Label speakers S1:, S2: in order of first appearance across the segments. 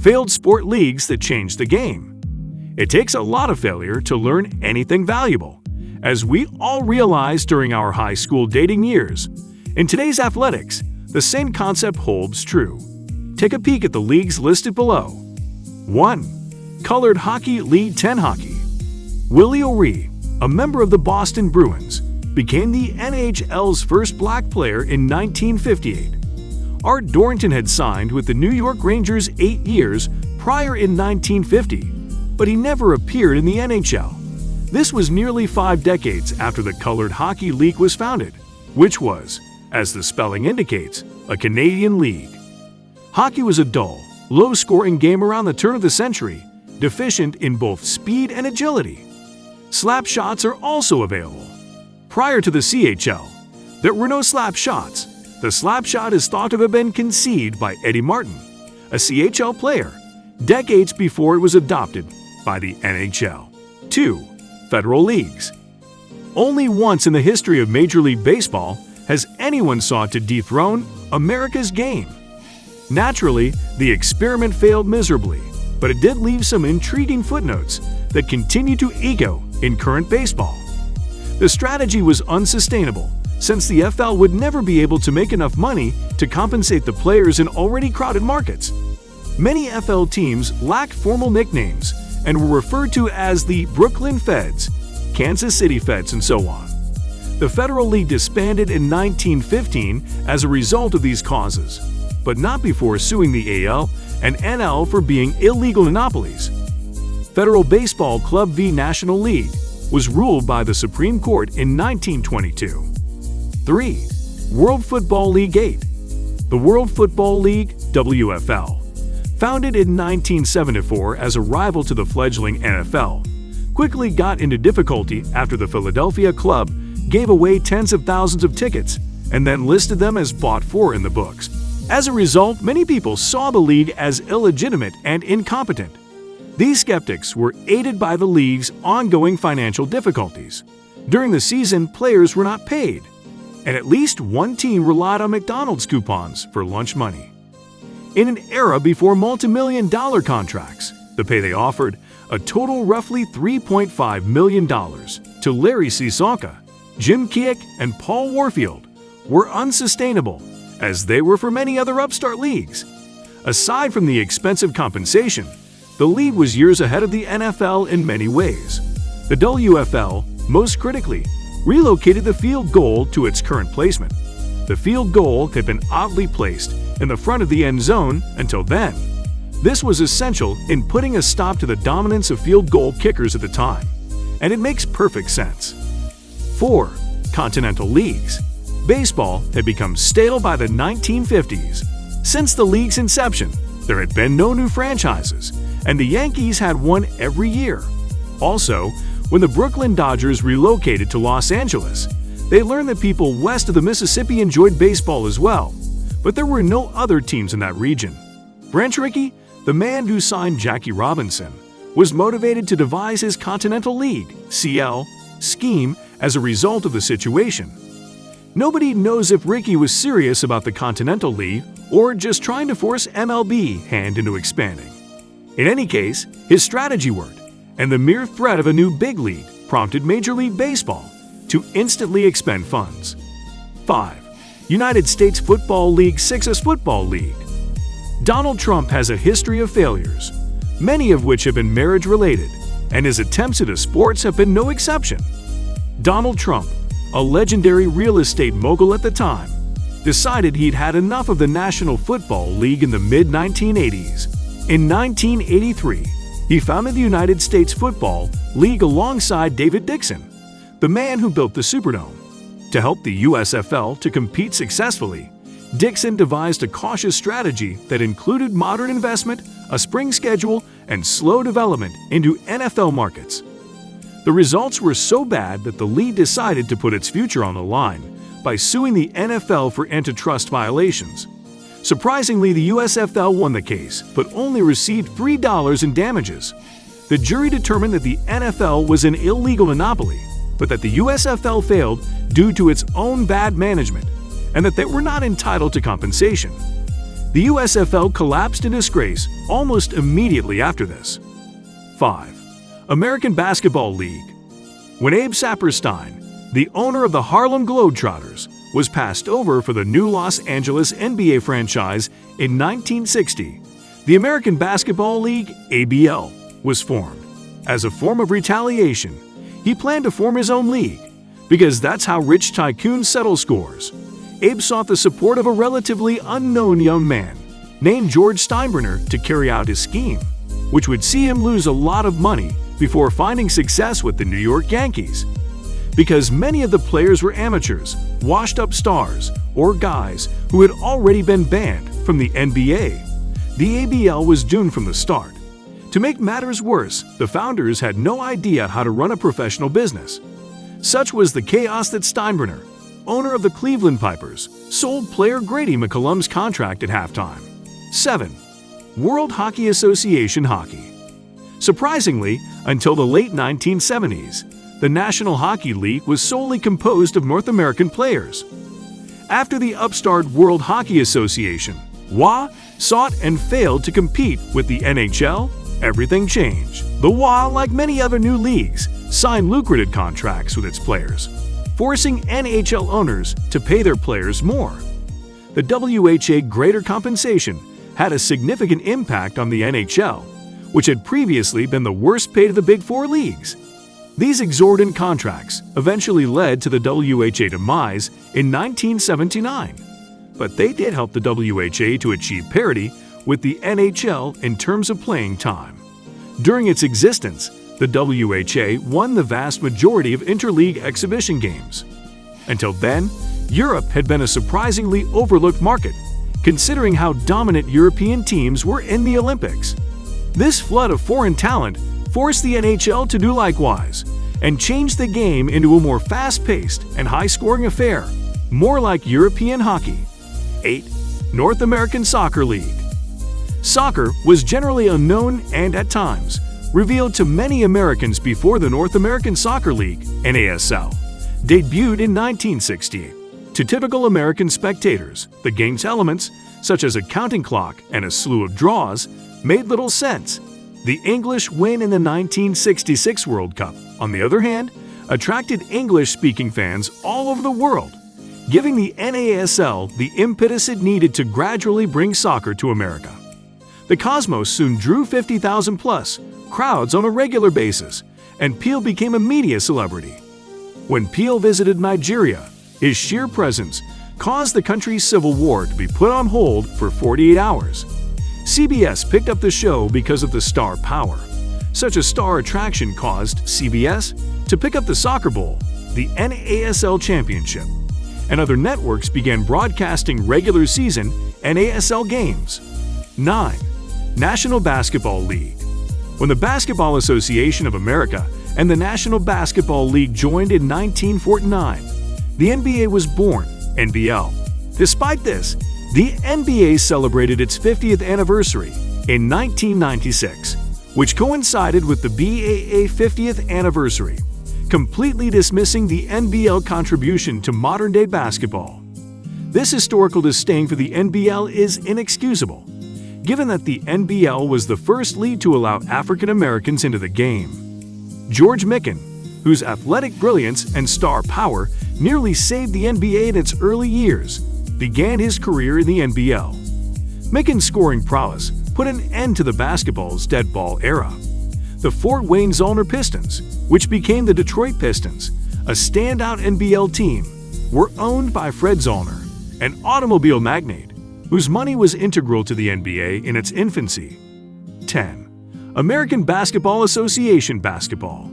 S1: Failed sport leagues that changed the game. It takes a lot of failure to learn anything valuable, as we all realized during our high school dating years. In today's athletics, the same concept holds true. Take a peek at the leagues listed below. 1. Colored Hockey League 10 Hockey. Willie O'Ree, a member of the Boston Bruins, became the NHL's first black player in 1958. Art Dorrington had signed with the New York Rangers 8 years prior in 1950, but he never appeared in the NHL. This was nearly 5 decades after the Colored Hockey League was founded, which was, as the spelling indicates, a Canadian league. Hockey was a dull, low-scoring game around the turn of the century, deficient in both speed and agility. Slap shots are also available. Prior to the CHL, there were no slap shots. The slap shot is thought to have been conceived by Eddie Martin, a CHL player, decades before it was adopted by the NHL. 2. Federal Leagues. Only once in the history of Major League Baseball has anyone sought to dethrone America's game. Naturally, the experiment failed miserably, but it did leave some intriguing footnotes that continue to echo in current baseball. The strategy was unsustainable, since the FL would never be able to make enough money to compensate the players in already crowded markets. Many FL teams lacked formal nicknames and were referred to as the Brooklyn Feds, Kansas City Feds, and so on. The Federal League disbanded in 1915 as a result of these causes, but not before suing the AL and NL for being illegal monopolies. Federal Baseball Club v. National League was ruled by the Supreme Court in 1922. 3. World Football League 8. The World Football League, WFL, founded in 1974 as a rival to the fledgling NFL, quickly got into difficulty after the Philadelphia club gave away tens of thousands of tickets and then listed them as bought for in the books. As a result, many people saw the league as illegitimate and incompetent. These skeptics were aided by the league's ongoing financial difficulties. During the season, players were not paid, and at least one team relied on McDonald's coupons for lunch money. In an era before multi-million-dollar contracts, the pay they offered, a total roughly $3.5 million, to Larry Sisonka, Jim Keeck, and Paul Warfield, were unsustainable, as they were for many other upstart leagues. Aside from the expensive compensation, the league was years ahead of the NFL in many ways. The WFL, most critically, relocated the field goal to its current placement. The field goal had been oddly placed in the front of the end zone until then. This was essential in putting a stop to the dominance of field goal kickers at the time, and it makes perfect sense. 4. Continental Leagues. Baseball had become stale by the 1950s. Since the league's inception, there had been no new franchises, and the Yankees had one every year. Also, when the Brooklyn Dodgers relocated to Los Angeles, they learned that people west of the Mississippi enjoyed baseball as well, but there were no other teams in that region. Branch Rickey, the man who signed Jackie Robinson, was motivated to devise his Continental League (CL) scheme as a result of the situation. Nobody knows if Rickey was serious about the Continental League or just trying to force MLB hand into expanding. In any case, his strategy worked, and the mere threat of a new big league prompted Major League Baseball to instantly expend funds. 5. United States Football League 6's Football League. Donald Trump has a history of failures, many of which have been marriage-related, and his attempts at sports have been no exception. Donald Trump, a legendary real estate mogul at the time, decided he'd had enough of the National Football League in the mid-1980s. In 1983, he founded the United States Football League alongside David Dixon, the man who built the Superdome. To help the USFL to compete successfully, Dixon devised a cautious strategy that included moderate investment, a spring schedule, and slow development into NFL markets. The results were so bad that the league decided to put its future on the line by suing the NFL for antitrust violations. Surprisingly, the USFL won the case, but only received $3 in damages. The jury determined that the NFL was an illegal monopoly, but that the USFL failed due to its own bad management, and that they were not entitled to compensation. The USFL collapsed in disgrace almost immediately after this. 5. American Basketball League. When Abe Saperstein, the owner of the Harlem Globetrotters, was passed over for the new Los Angeles NBA franchise in 1960, the American Basketball League, ABL, was formed. As a form of retaliation, he planned to form his own league, because that's how rich tycoons settle scores. Abe sought the support of a relatively unknown young man named George Steinbrenner to carry out his scheme, which would see him lose a lot of money before finding success with the New York Yankees. Because many of the players were amateurs, washed-up stars, or guys who had already been banned from the NBA, the ABL was doomed from the start. To make matters worse, the founders had no idea how to run a professional business. Such was the chaos that Steinbrenner, owner of the Cleveland Pipers, sold player Grady McCollum's contract at halftime. 7. World Hockey Association Hockey. Surprisingly, until the late 1970s, the National Hockey League was solely composed of North American players. After the upstart World Hockey Association, WHA, sought and failed to compete with the NHL, everything changed. The WHA, like many other new leagues, signed lucrative contracts with its players, forcing NHL owners to pay their players more. The WHA greater compensation had a significant impact on the NHL, which had previously been the worst paid of the Big Four leagues. These exorbitant contracts eventually led to the WHA demise in 1979, but they did help the WHA to achieve parity with the NHL in terms of playing time. During its existence, the WHA won the vast majority of interleague exhibition games. Until then, Europe had been a surprisingly overlooked market, considering how dominant European teams were in the Olympics. This flood of foreign talent forced the NHL to do likewise, and changed the game into a more fast-paced and high-scoring affair, more like European hockey. 8. North American Soccer League. Soccer was generally unknown and, at times, revealed to many Americans before the North American Soccer League, NASL, debuted in 1968. To typical American spectators, the game's elements, such as a counting clock and a slew of draws, made little sense. The English win in the 1966 World Cup, on the other hand, attracted English-speaking fans all over the world, giving the NASL the impetus it needed to gradually bring soccer to America. The Cosmos soon drew 50,000-plus crowds on a regular basis, and Peel became a media celebrity. When Peel visited Nigeria, his sheer presence caused the country's civil war to be put on hold for 48 hours. CBS picked up the show because of the star power. Such a star attraction caused CBS to pick up the Soccer Bowl, the NASL Championship, and other networks began broadcasting regular season NASL games. 9. National Basketball League. When the Basketball Association of America and the National Basketball League joined in 1949, the NBA was born, NBL. Despite this, the NBA celebrated its 50th anniversary in 1996, which coincided with the BAA 50th anniversary, completely dismissing the NBL contribution to modern-day basketball. This historical disdain for the NBL is inexcusable, given that the NBL was the first league to allow African Americans into the game. George Mikan, whose athletic brilliance and star power nearly saved the NBA in its early years, began his career in the NBL. Mikan's scoring prowess put an end to the basketball's dead ball era. The Fort Wayne Zollner Pistons, which became the Detroit Pistons, a standout NBL team, were owned by Fred Zollner, an automobile magnate whose money was integral to the NBA in its infancy. 10. American Basketball Association Basketball.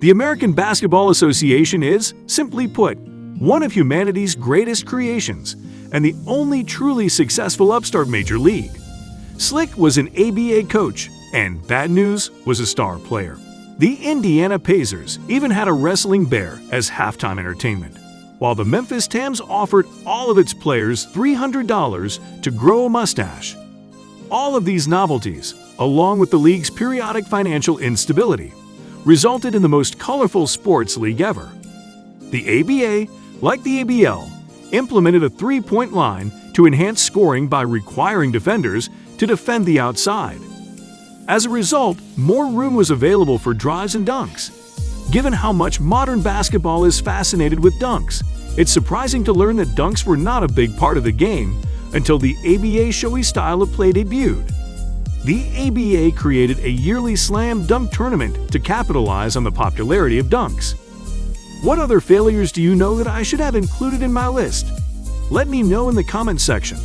S1: The American Basketball Association is, simply put, one of humanity's greatest creations and the only truly successful upstart major league. Slick was an ABA coach, and Bad News was a star player. The Indiana Pacers even had a wrestling bear as halftime entertainment, while the Memphis Tams offered all of its players $300 to grow a mustache. All of these novelties, along with the league's periodic financial instability, resulted in the most colorful sports league ever. The ABA, like the ABL, implemented a three-point line to enhance scoring by requiring defenders to defend the outside. As a result, more room was available for drives and dunks. Given how much modern basketball is fascinated with dunks, it's surprising to learn that dunks were not a big part of the game until the ABA showy style of play debuted. The ABA created a yearly slam dunk tournament to capitalize on the popularity of dunks. What other failures do you know that I should have included in my list? Let me know in the comments section.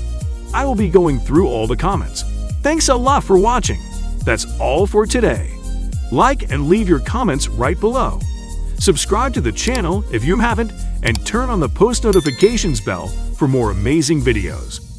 S1: I will be going through all the comments. Thanks a lot for watching. That's all for today. Like and leave your comments right below. Subscribe to the channel if you haven't, and turn on the post notifications bell for more amazing videos.